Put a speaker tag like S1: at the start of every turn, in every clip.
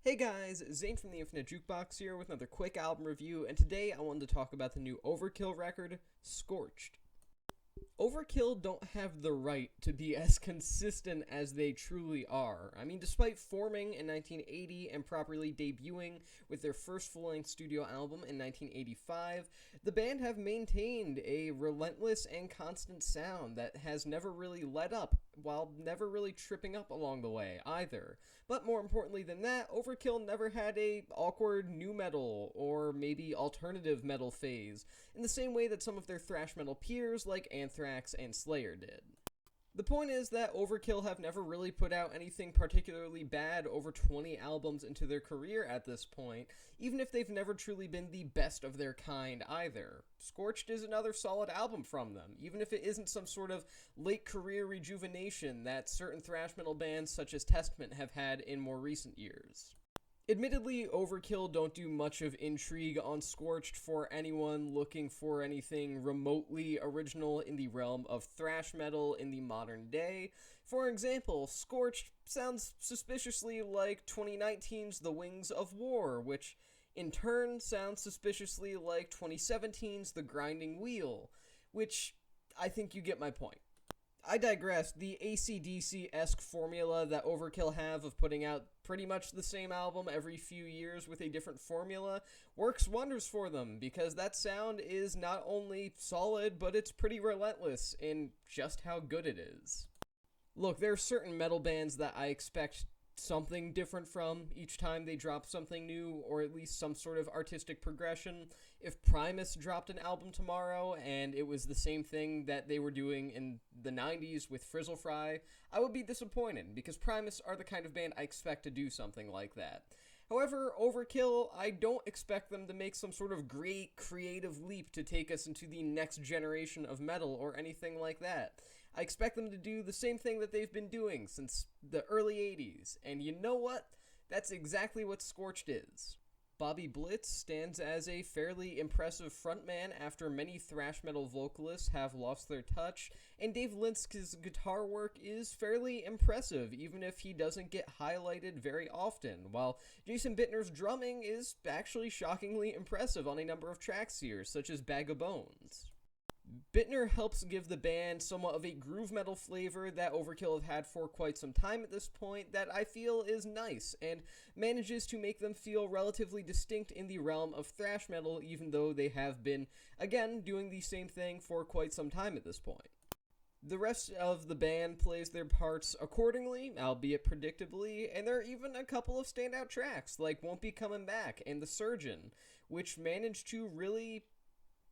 S1: Hey guys, Zane from the Infinite Jukebox here with another quick album review, and today I wanted to talk about the new Overkill record, Scorched. Overkill don't have the right to be as consistent as they truly are. I mean, despite forming in 1980 and properly debuting with their first full-length studio album in 1985, the band have maintained a relentless and constant sound that has never really let up, while never really tripping up along the way either. But more importantly than that, Overkill never had a awkward nu metal or maybe alternative metal phase, in the same way that some of their thrash metal peers like Anthrax and Slayer did. The point is that Overkill have never really put out anything particularly bad over 20 albums into their career at this point, even if they've never truly been the best of their kind either. Scorched is another solid album from them, even if it isn't some sort of late career rejuvenation that certain thrash metal bands such as Testament have had in more recent years. Admittedly, Overkill don't do much of intrigue on Scorched for anyone looking for anything remotely original in the realm of thrash metal in the modern day. For example, Scorched sounds suspiciously like 2019's The Wings of War, which in turn sounds suspiciously like 2017's The Grinding Wheel, which I think you get my point. I digress. The AC/DC-esque formula that Overkill have of putting out pretty much the same album every few years with a different formula works wonders for them, because that sound is not only solid, but it's pretty relentless in just how good it is. Look, there are certain metal bands that I expect something different from each time they drop something new, or at least some sort of artistic progression. If Primus dropped an album tomorrow and it was the same thing that they were doing in the 90s with Frizzle Fry, I would be disappointed, because Primus are the kind of band I expect to do something like that. However, Overkill, I don't expect them to make some sort of great creative leap to take us into the next generation of metal or anything like that. I expect them to do the same thing that they've been doing since the early 80s, and you know what? That's exactly what Scorched is. Bobby Blitz stands as a fairly impressive frontman after many thrash metal vocalists have lost their touch, and Dave Linsk's guitar work is fairly impressive, even if he doesn't get highlighted very often, while Jason Bittner's drumming is actually shockingly impressive on a number of tracks here, such as Bag of Bones. Bittner helps give the band somewhat of a groove metal flavor that Overkill have had for quite some time at this point that I feel is nice, and manages to make them feel relatively distinct in the realm of thrash metal, even though they have been, again, doing the same thing for quite some time at this point. The rest of the band plays their parts accordingly, albeit predictably, and there are even a couple of standout tracks, like Won't Be Coming Back and The Surgeon, which manage to really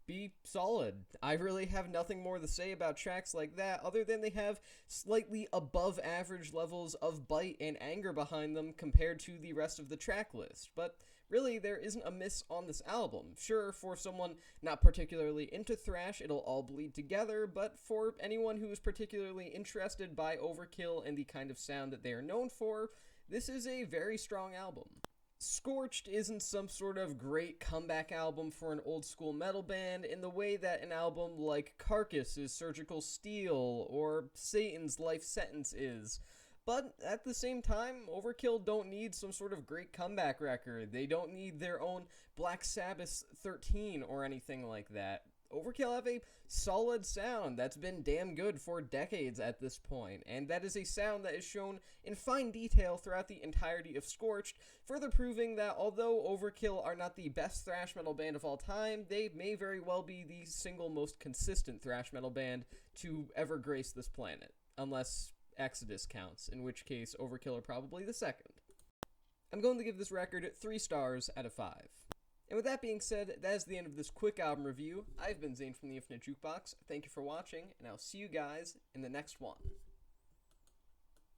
S1: be solid. I really have nothing more to say about tracks like that, other than they have slightly above average levels of bite and anger behind them compared to the rest of the track list. But really, there isn't a miss on this album. Sure, for someone not particularly into thrash, it'll all bleed together, but for anyone who is particularly interested by Overkill and the kind of sound that they are known for, this is a very strong album. Scorched isn't some sort of great comeback album for an old school metal band in the way that an album like Carcass's Surgical Steel or Satan's Life Sentence is. But at the same time, Overkill don't need some sort of great comeback record. They don't need their own Black Sabbath 13 or anything like that. Overkill have a solid sound that's been damn good for decades at this point, and that is a sound that is shown in fine detail throughout the entirety of Scorched, further proving that although Overkill are not the best thrash metal band of all time, they may very well be the single most consistent thrash metal band to ever grace this planet, unless Exodus counts, in which case Overkill are probably the second. I'm going to give this record 3 stars out of 5. And with that being said, that is the end of this quick album review. I've been Zane from the Infinite Jukebox. Thank you for watching, and I'll see you guys in the next one.